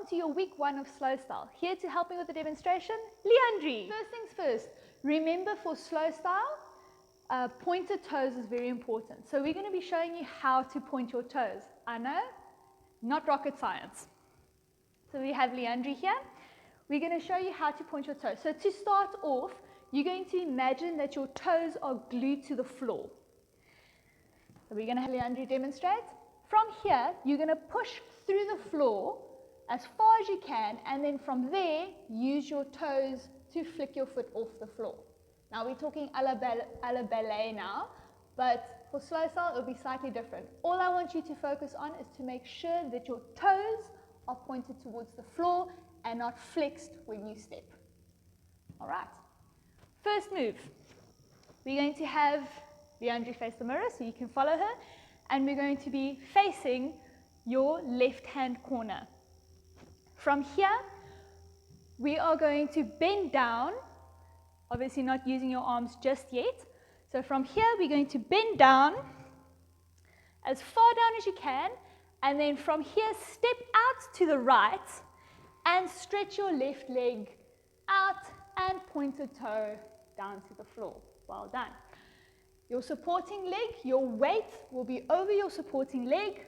to your week 1 of slow style. Here to help me with the demonstration, Leandri. First things first, remember for slow style, pointed toes is very important. So we're going to be showing you how to point your toes. I know, not rocket science. So we have Leandri here. We're going to show you how to point your toes. So to start off, you're going to imagine that your toes are glued to the floor. So we're going to have Leandri demonstrate. From here, you're going to push through the floor as far as you can, and then from there, use your toes to flick your foot off the floor. Now we're talking a la ballet now, but for slow style, it'll be slightly different. All I want you to focus on is to make sure that your toes are pointed towards the floor and not flexed when you step. All right. First move, we're going to have Leandri face the mirror so you can follow her, and we're going to be facing your left hand corner. From here, we are going to bend down, obviously not using your arms just yet. So from here, we're going to bend down as far down as you can, and then from here, step out to the right and stretch your left leg out and pointed toe down to the floor. Well done. Your supporting leg, your weight will be over your supporting leg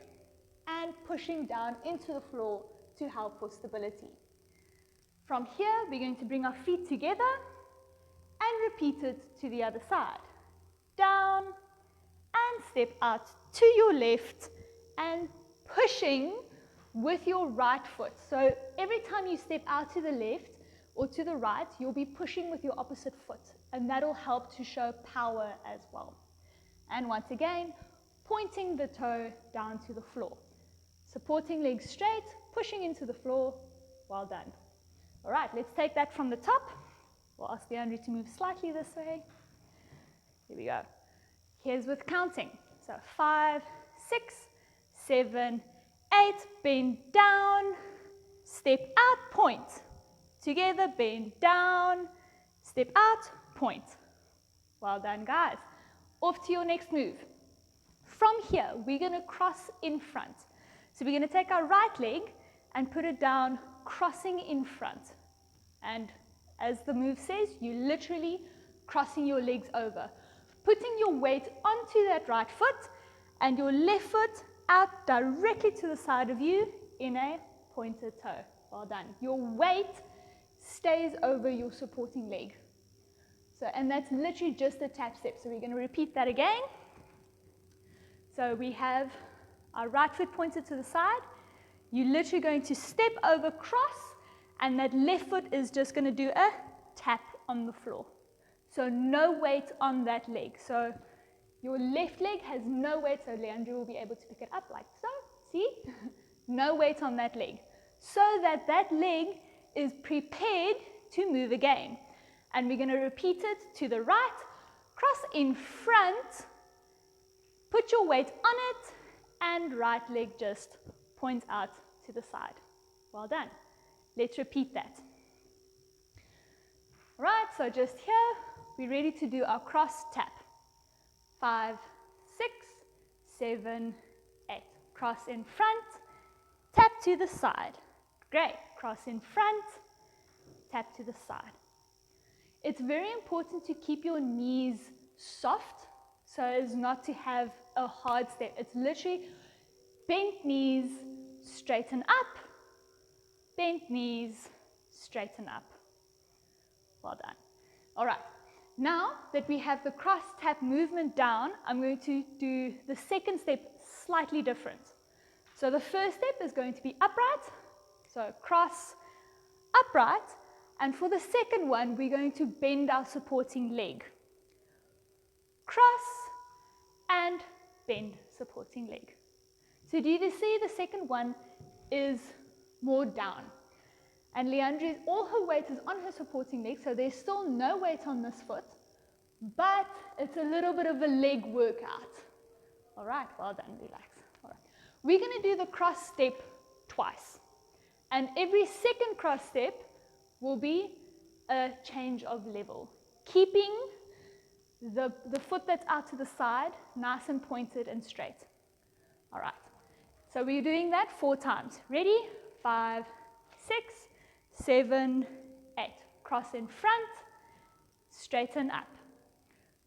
and pushing down into the floor to help for stability. From here, we're going to bring our feet together and repeat it to the other side. Down and step out to your left and pushing with your right foot. So every time you step out to the left or to the right, you'll be pushing with your opposite foot, and that'll help to show power as well. And once again, pointing the toe down to the floor. Supporting legs straight, pushing into the floor. Well done. All right, let's take that from the top. We'll ask Leandri to move slightly this way. Here we go. Here's with counting. So 5, 6, 7, 8, bend down, step out, point. Together, bend down, step out, point. Well done, guys. Off to your next move. From here, we're going to cross in front. So we're going to take our right leg and put it down, crossing in front. And as the move says, you're literally crossing your legs over. Putting your weight onto that right foot and your left foot out directly to the side of you in a pointed toe. Well done. Your weight stays over your supporting leg. So, and that's literally just a tap step. So we're going to repeat that again. So we have our right foot pointed to the side. You're literally going to step over, cross, and that left foot is just going to do a tap on the floor. So no weight on that leg. So your left leg has no weight, so Leandri will be able to pick it up like so. See? No weight on that leg. So that that leg is prepared to move again. And we're going to repeat it to the right, cross in front, put your weight on it, and right leg just points out to the side. Well done. Let's repeat that. All right, so just here, we're ready to do our cross tap. 5, 6, 7, 8. Cross in front, tap to the side. Great. Cross in front, tap to the side. It's very important to keep your knees soft so as not to have a hard step. It's literally bent knees, straighten up, bent knees, straighten up. Well done. All right. Now that we have the cross tap movement down, I'm going to do the second step slightly different. So the first step is going to be upright. So cross, upright. And for the second one, we're going to bend our supporting leg. Cross and bend supporting leg. So do you see the second one is more down? And Leandri, all her weight is on her supporting leg, so there's still no weight on this foot, but it's a little bit of a leg workout. All right, well done, relax. All right. We're going to do the cross step twice. And every second cross step will be a change of level, keeping the foot that's out to the side nice and pointed and straight. All right, so we're doing that 4 times. Ready? 5, 6, 7, 8. Cross in front, straighten up.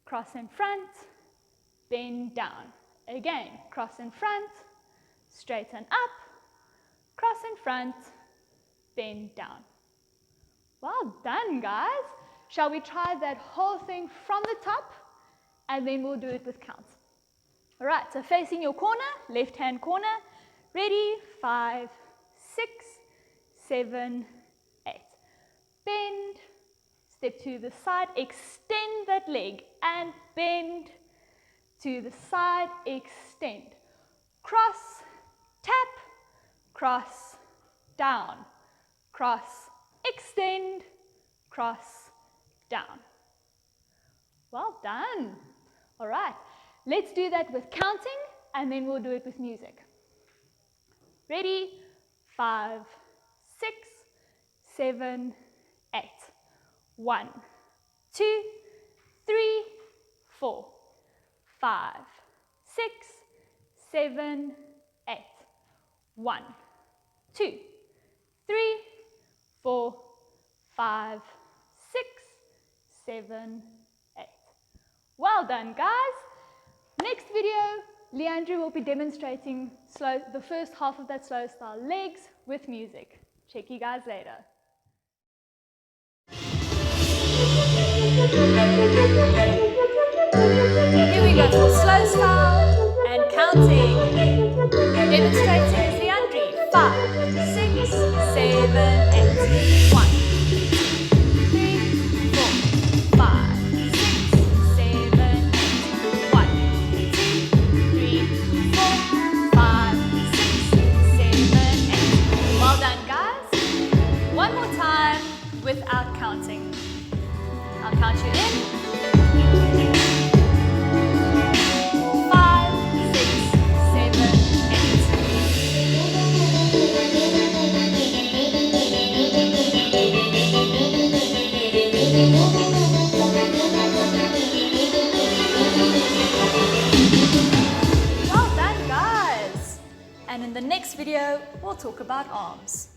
Cross in front, bend down. Again, cross in front, straighten up. Cross in front, bend down. Well done, guys. Shall we try that whole thing from the top? And then we'll do it with counts. All right, so facing your corner, left-hand corner. Ready? 5, 6, 7, 8. Bend, step to the side, extend that leg, and bend to the side, extend. Cross, tap, cross, down, cross, extend, cross, down. Well done. All right, let's do that with counting, and then we'll do it with music. Ready? 5, 6, 7, 8. 1, 2, 3, 4, 5, 6, 7, 8. 1, 2, 3, 4, 5, 6, 7, 8. Well done, guys. Next video, Leandri will be demonstrating the first half of that slow style legs with music. Check you guys later. Here we go for slow style and counting. Demonstrating is Leandri. 5, 6, 7, 8. 1, 2, 3, 4, 5, 6, 7, 8. 1, 2, 3, 4, 5, 6, 7, 8. Well done, guys. One more time without counting. I'll count you in. 5, 6, 7, 8. Well done, guys. And in the next video, we'll talk about arms.